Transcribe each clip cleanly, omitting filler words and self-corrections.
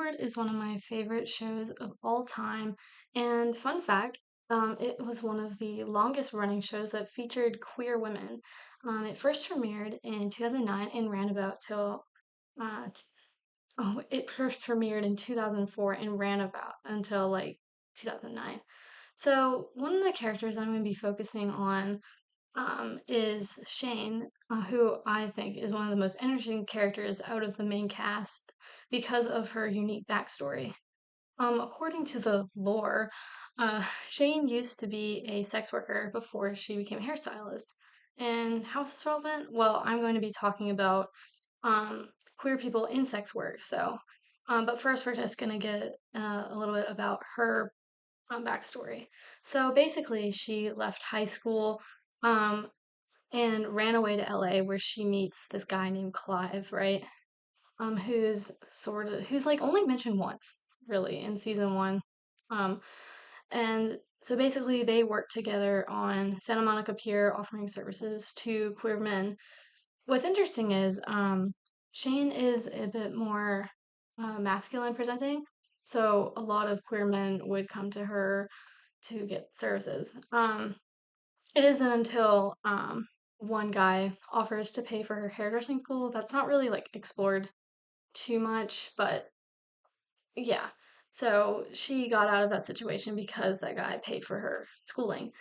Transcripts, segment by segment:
Board is one of my favorite shows of all time. And fun fact, it was one of the longest running shows that featured queer women. It first premiered in 2009 and ran about till, it first premiered in 2004 and ran about until like 2009. So one of the characters I'm going to be focusing on is Shane, who I think is one of the most interesting characters out of the main cast because of her unique backstory. According to the lore, Shane used to be a sex worker before she became a hairstylist. And how is this relevant? Well, I'm going to be talking about um, queer people in sex work. But first, we're just going to get a little bit about her backstory. So basically, she left high school um, and ran away to LA where she meets this guy named Clive, right? Who's like only mentioned once, really, in season one. Um, and so basically they work together on Santa Monica Pier offering services to queer men. What's interesting is Shane is a bit more masculine presenting, so a lot of queer men would come to her to get services. It isn't until one guy offers to pay for her hairdressing school that's not really like explored too much, but yeah. So she got out of that situation because that guy paid for her schooling.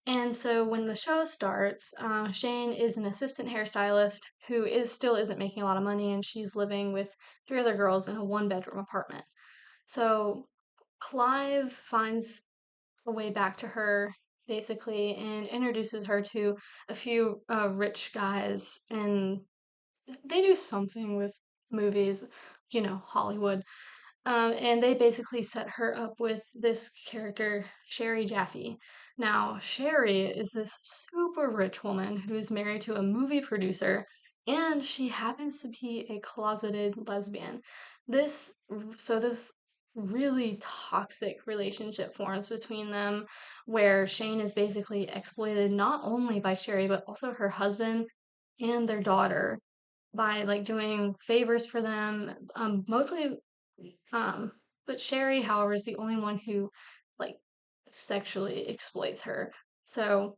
And so when the show starts, Shane is an assistant hairstylist who is still isn't making a lot of money, and she's living with three other girls in a one-bedroom apartment. So Clive finds a way back to her basically and introduces her to a few rich guys, and they do something with movies, Hollywood. And they basically set her up with this character, Sherry Jaffe. Now, Sherry is this super rich woman who's married to a movie producer, and she happens to be a closeted lesbian. This, this really toxic relationship forms between them, where Shane is basically exploited not only by Sherry, but also her husband and their daughter by like doing favors for them, mostly um, but Sherry, however, is the only one who like sexually exploits her. So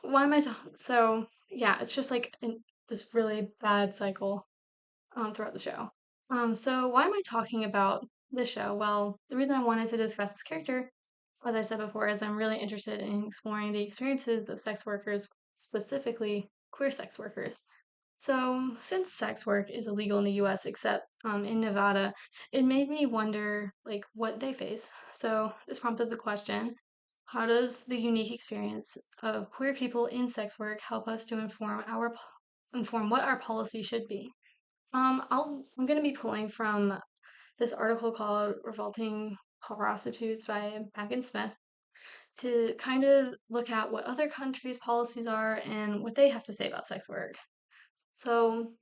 why am I talking? So yeah, it's just like this really bad cycle throughout the show. So why am I talking about this show? Well, the reason I wanted to discuss this character, as I said before, is I'm really interested in exploring the experiences of sex workers, specifically queer sex workers. So, since sex work is illegal in the US except in Nevada, it made me wonder like what they face. So, this prompted the question, how does the unique experience of queer people in sex work help us to inform what our policy should be? I'm going to be pulling from this article called Revolting Prostitutes by Megan Smith to kind of look at what other countries' policies are and what they have to say about sex work. So,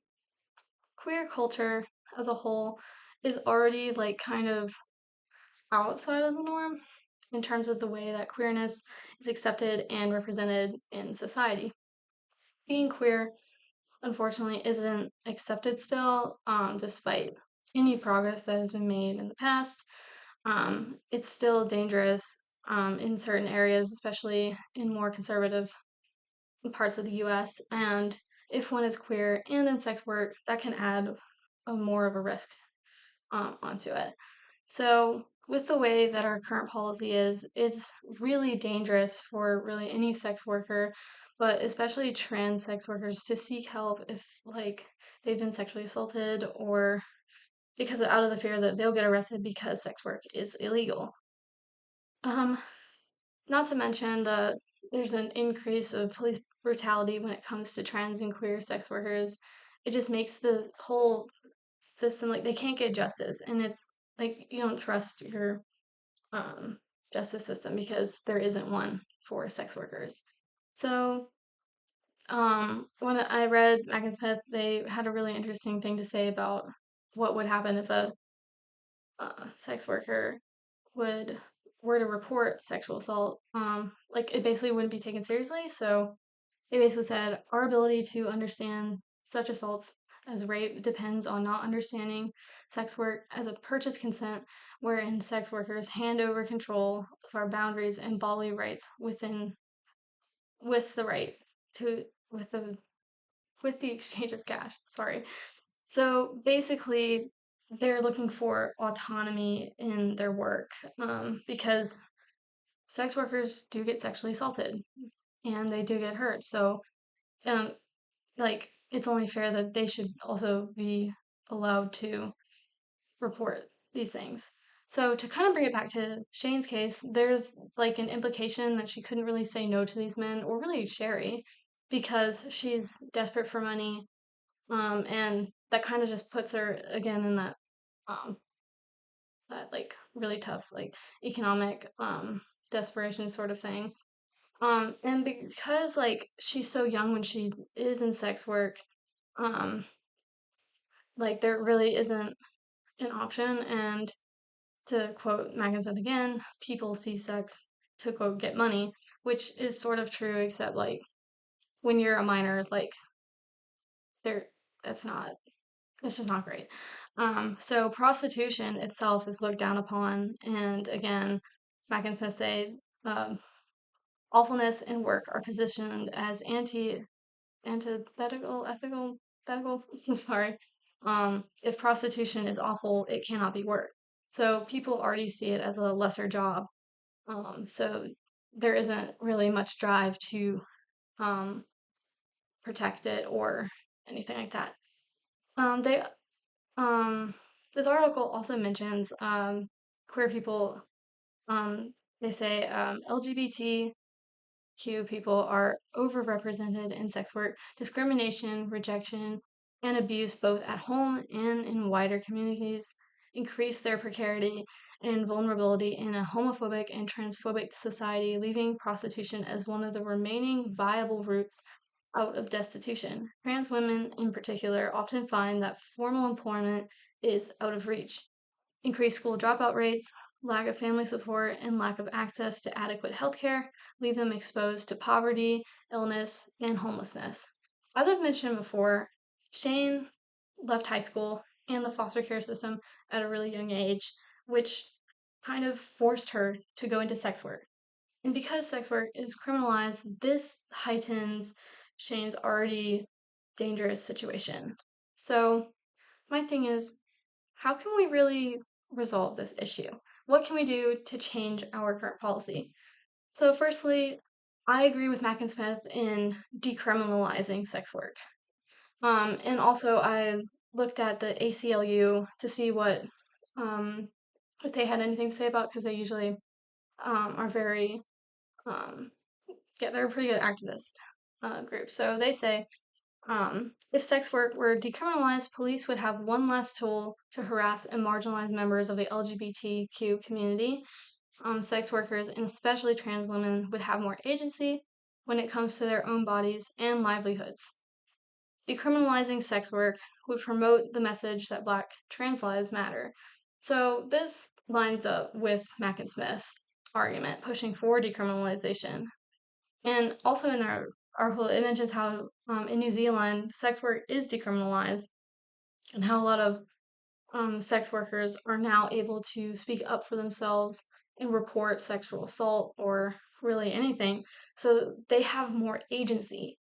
queer culture as a whole is already like kind of outside of the norm in terms of the way that queerness is accepted and represented in society. Being queer, unfortunately, isn't accepted still, despite any progress that has been made in the past. It's still dangerous in certain areas, especially in more conservative parts of the US. And if one is queer and in sex work, that can add more of a risk onto it. So, with the way that our current policy is, it's really dangerous for really any sex worker, but especially trans sex workers, to seek help if, like, they've been sexually assaulted or because out of the fear that they'll get arrested because sex work is illegal. Um, Not to mention there's an increase of police brutality when it comes to trans and queer sex workers. It just makes the whole system like they can't get justice, and it's like you don't trust your um, justice system because there isn't one for sex workers. So when I read Megan Smith, they had a really interesting thing to say about what would happen if a sex worker would were to report sexual assault. Like it basically wouldn't be taken seriously. So they basically said our ability to understand such assaults as rape depends on not understanding sex work as a purchase consent, wherein sex workers hand over control of our boundaries and bodily rights with the right to with the with the exchange of cash. Sorry. So basically, they're looking for autonomy in their work, because sex workers do get sexually assaulted and they do get hurt. So, um, like, it's only fair that they should also be allowed to report these things. So, to kind of bring it back to Shane's case, there's like an implication that she couldn't really say no to these men, or really Sherry, because she's desperate for money. And that kind of just puts her again in um, that like really tough, like economic, desperation sort of thing. And because like she's so young when she is in sex work, um, like there really isn't an option. And to quote Megan again, people see sex to quote get money, which is sort of true, except like when you're a minor, like there, that's not, it's just not great. So prostitution itself is looked down upon, and again, Mac and Smith say, um, awfulness and work are positioned as antithetical, ethical. Sorry. If prostitution is awful, it cannot be work. So people already see it as a lesser job. So there isn't really much drive to um, protect it or anything like that. They Um, this article also mentions queer people. Um, they say LGBTQ people are overrepresented in sex work, discrimination, rejection, and abuse both at home and in wider communities. Increase their precarity and vulnerability in a homophobic and transphobic society, leaving prostitution as one of the remaining viable routes out of destitution. Trans women, in particular, often find that formal employment is out of reach. Increased school dropout rates, lack of family support, and lack of access to adequate healthcare leave them exposed to poverty, illness, and homelessness. As I've mentioned before, Shane left high school and the foster care system at a really young age, which kind of forced her to go into sex work. And because sex work is criminalized, this heightens Shane's already dangerous situation. So, my thing is, how can we really resolve this issue? What can we do to change our current policy? So, firstly, I agree with Mac and Smith in decriminalizing sex work. And also, I looked at the ACLU to see um, if they had anything to say about, because they usually are very um, yeah, they're a pretty good activist group. So they say, if sex work were decriminalized, police would have one less tool to harass and marginalize members of the LGBTQ community. Sex workers, and especially trans women, would have more agency when it comes to their own bodies and livelihoods. Decriminalizing sex work would promote the message that Black trans lives matter. So this lines up with Mac and Smith's argument pushing for decriminalization. And also in their article, it mentions how in New Zealand, sex work is decriminalized, and how a lot of sex workers are now able to speak up for themselves and report sexual assault or really anything. So they have more agency.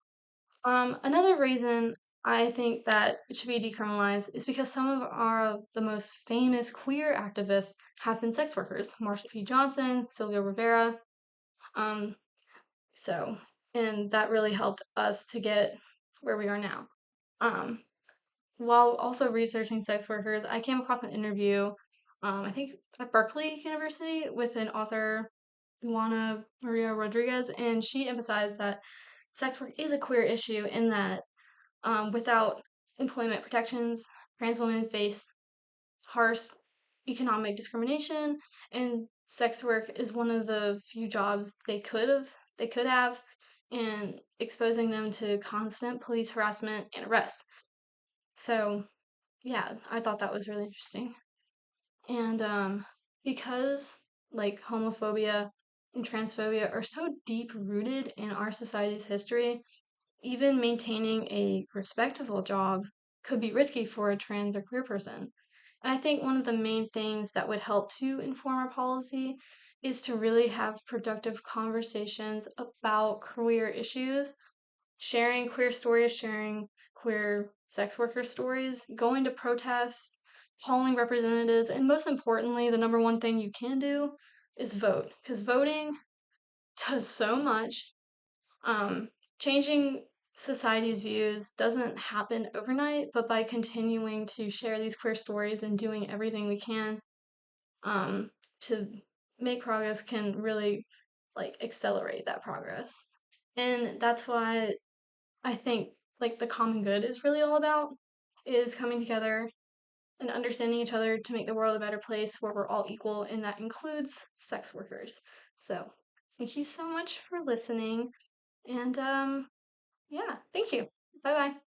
Another reason I think that it should be decriminalized is because some of the most famous queer activists have been sex workers. Marsha P. Johnson, Sylvia Rivera. Um, so, and that really helped us to get where we are now. Um, while also researching sex workers, I came across an interview, I think at Berkeley University, with an author, Juana Maria Rodriguez, and she emphasized that sex work is a queer issue in that without employment protections, trans women face harsh economic discrimination, and sex work is one of the few jobs they could have, and exposing them to constant police harassment and arrests. So yeah, I thought that was really interesting. And because like homophobia and transphobia are so deep rooted in our society's history, even maintaining a respectable job could be risky for a trans or queer person. And I think one of the main things that would help to inform our policy is to really have productive conversations about queer issues, sharing queer stories, sharing queer sex worker stories, going to protests, calling representatives, and most importantly, the number one thing you can do is vote, because voting does so much. Um, Changing society's views doesn't happen overnight, but by continuing to share these queer stories and doing everything we can um, to make progress can really like accelerate that progress. And that's why I think like the common good is really all about is coming together and understanding each other to make the world a better place where we're all equal, and that includes sex workers. So, thank you so much for listening, and yeah, thank you. Bye bye.